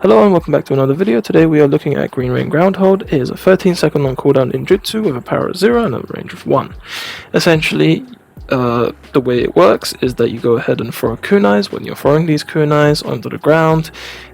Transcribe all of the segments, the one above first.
Hello and welcome back to another video. Today we are looking at Green Rain Groundhold. It is a 13-second long cooldown ninjutsu with a power of 0 and a range of 1. Essentially, the way it works is that you go ahead and throw kunais. When you're throwing these kunais onto the ground,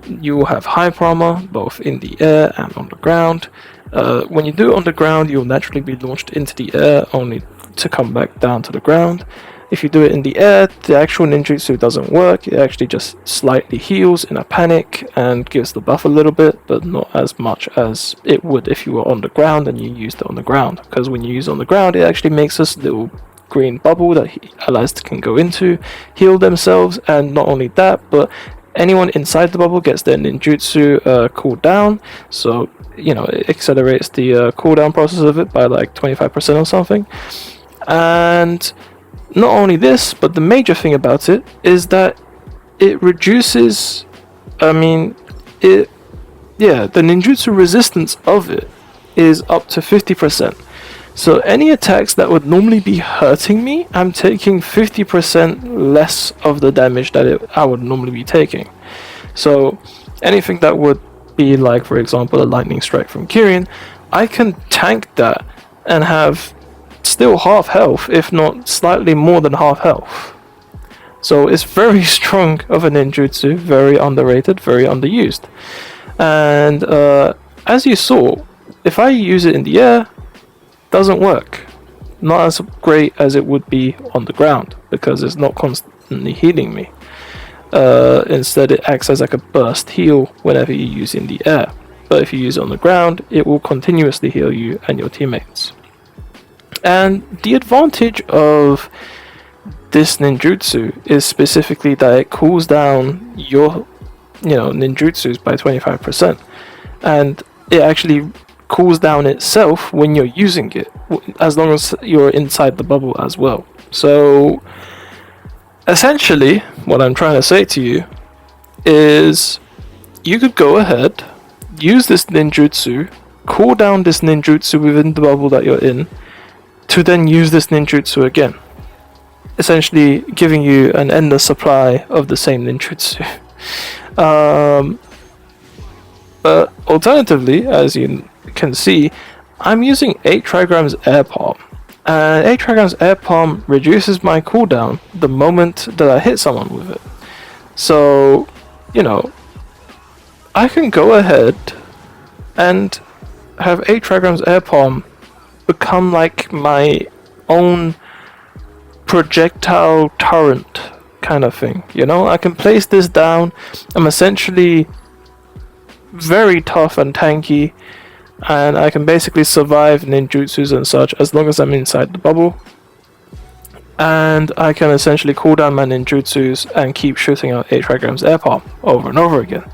you will have hyper armor both in the air and on the ground. When you do it on the ground, you'll naturally be launched into the air, only to come back down to the ground. If you do it in the air, the actual ninjutsu doesn't work. It actually just slightly heals in a panic and gives the buff a little bit, but not as much as it would if you were on the ground and you used it on the ground. Because when you use it on the ground, it actually makes this little green bubble that allies can go into, heal themselves, and not only that, but anyone inside the bubble gets their ninjutsu cooled down. So, it accelerates the cooldown process of it by like 25% or something. And not only this, but the major thing about it is that it reduces, the ninjutsu resistance of it is up to 50%. So any attacks that would normally be hurting me, I'm taking 50% less of the damage that I would normally be taking. So anything that would be like, for example, a lightning strike from Kirin, I can tank that and have still half health, if not slightly more than half health. So it's very strong of a ninjutsu, very underrated, very underused. And as you saw, if I use it in the air, doesn't work. Not as great as it would be on the ground, because it's not constantly healing me. Instead, it acts as like a burst heal whenever you use it in the air. But if you use it on the ground, it will continuously heal you and your teammates. And the advantage of this ninjutsu is specifically that it cools down your, ninjutsus by 25%. And it actually cools down itself when you're using it, as long as you're inside the bubble as well. So, essentially, what I'm trying to say to you is you could go ahead, use this ninjutsu, cool down this ninjutsu within the bubble that you're in, to then use this ninjutsu again, essentially giving you an endless supply of the same ninjutsu. But alternatively, as you can see, I'm using 8 trigrams air palm, and 8 trigrams air palm reduces my cooldown the moment that I hit someone with it. So, I can go ahead and have 8 trigrams air palm become like my own projectile turret kind of thing. I can place this down. I'm essentially very tough and tanky, and I can basically survive ninjutsus and such as long as I'm inside the bubble. And I can essentially cool down my ninjutsus and keep shooting out 8 trigrams air palm over and over again.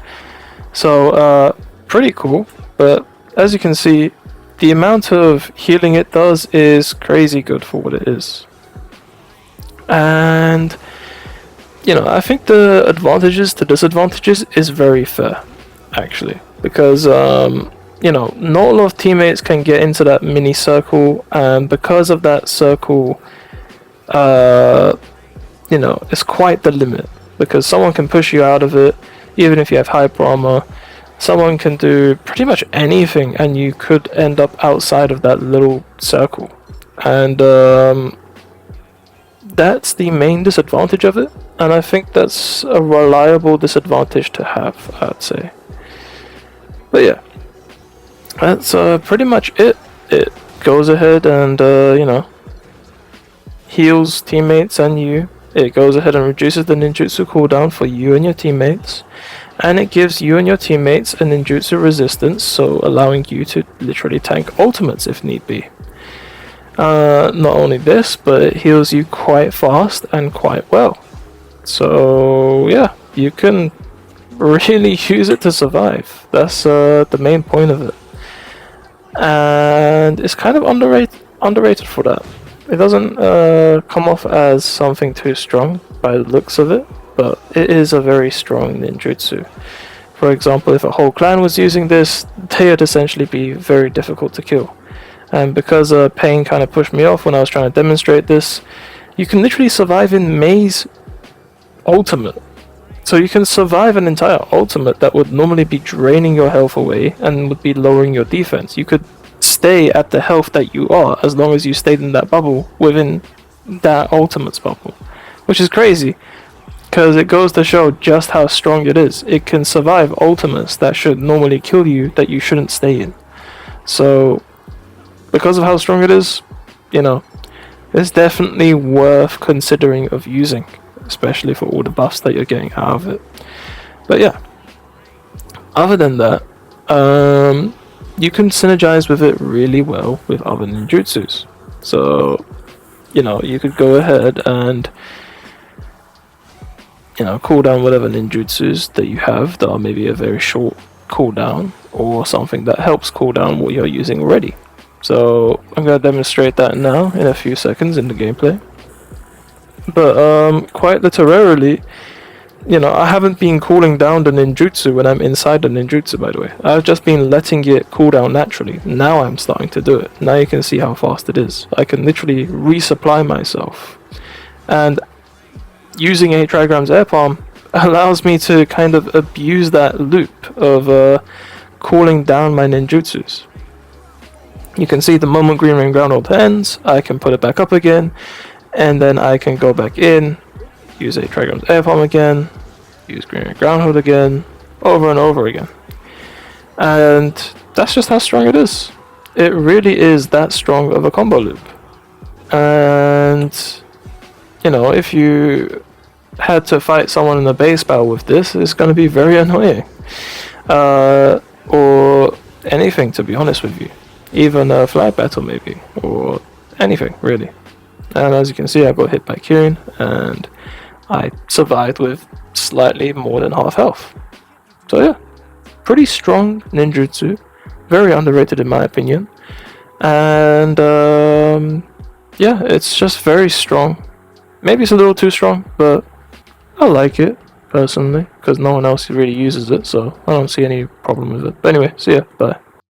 So, pretty cool, but as you can see, the amount of healing it does is crazy good for what it is. And, I think the advantages to disadvantages is very fair, actually. Because, not a lot of teammates can get into that mini circle, and because of that circle, it's quite the limit. Because someone can push you out of it, even if you have hyper armor. Someone can do pretty much anything, and you could end up outside of that little circle. And that's the main disadvantage of it, and I think that's a reliable disadvantage to have, I'd say. But yeah, that's pretty much it. It goes ahead and, heals teammates and you. It goes ahead and reduces the ninjutsu cooldown for you and your teammates. And it gives you and your teammates a ninjutsu resistance, so allowing you to literally tank ultimates if need be. Not only this, but it heals you quite fast and quite well. So yeah, you can really use it to survive. That's the main point of it. And it's kind of underrated for that. It doesn't come off as something too strong by the looks of it, but it is a very strong ninjutsu. For example, if a whole clan was using this, they would essentially be very difficult to kill. And because Pain kind of pushed me off when I was trying to demonstrate this, you can literally survive in Mei's ultimate So you can survive an entire ultimate that would normally be draining your health away and would be lowering your defense. You could stay at the health that you are as long as you stayed in that bubble within that ultimate's bubble, which is crazy because it goes to show just how strong it is. It can survive ultimates that should normally kill you that you shouldn't stay in. So because of how strong it is, you know, it's definitely worth considering of using, especially for all the buffs that you're getting out of it. But yeah, other than that, you can synergize with it really well with other ninjutsus. So, you know, you could go ahead and, you know, cool down whatever ninjutsus that you have that are maybe a very short cooldown or something that helps cool down what you're using already. So I'm going to demonstrate that now in a few seconds in the gameplay. But quite literally, you know, I haven't been cooling down the ninjutsu when I'm inside the ninjutsu, by the way. I've just been letting it cool down naturally. Now I'm starting to do it. Now you can see how fast it is. I can literally resupply myself. And using 8 trigrams air palm allows me to kind of abuse that loop of cooling down my ninjutsus. You can see the moment green ring groundhold ends, I can put it back up again, and then I can go back in, use 8 trigrams air palm again, use green ring groundhold again, over and over again. And that's just how strong it is. It really is that strong of a combo loop. And, you know, if you had to fight someone in a base battle with this, it's going to be very annoying. Or anything, to be honest with you. Even a flag battle maybe, or anything really. And as you can see, I got hit by Kirin, and I survived with slightly more than half health. So yeah, pretty strong ninjutsu, very underrated in my opinion. And yeah, it's just very strong. Maybe it's a little too strong, but I like it personally, because no one else really uses it, so I don't see any problem with it. But anyway, see ya, bye.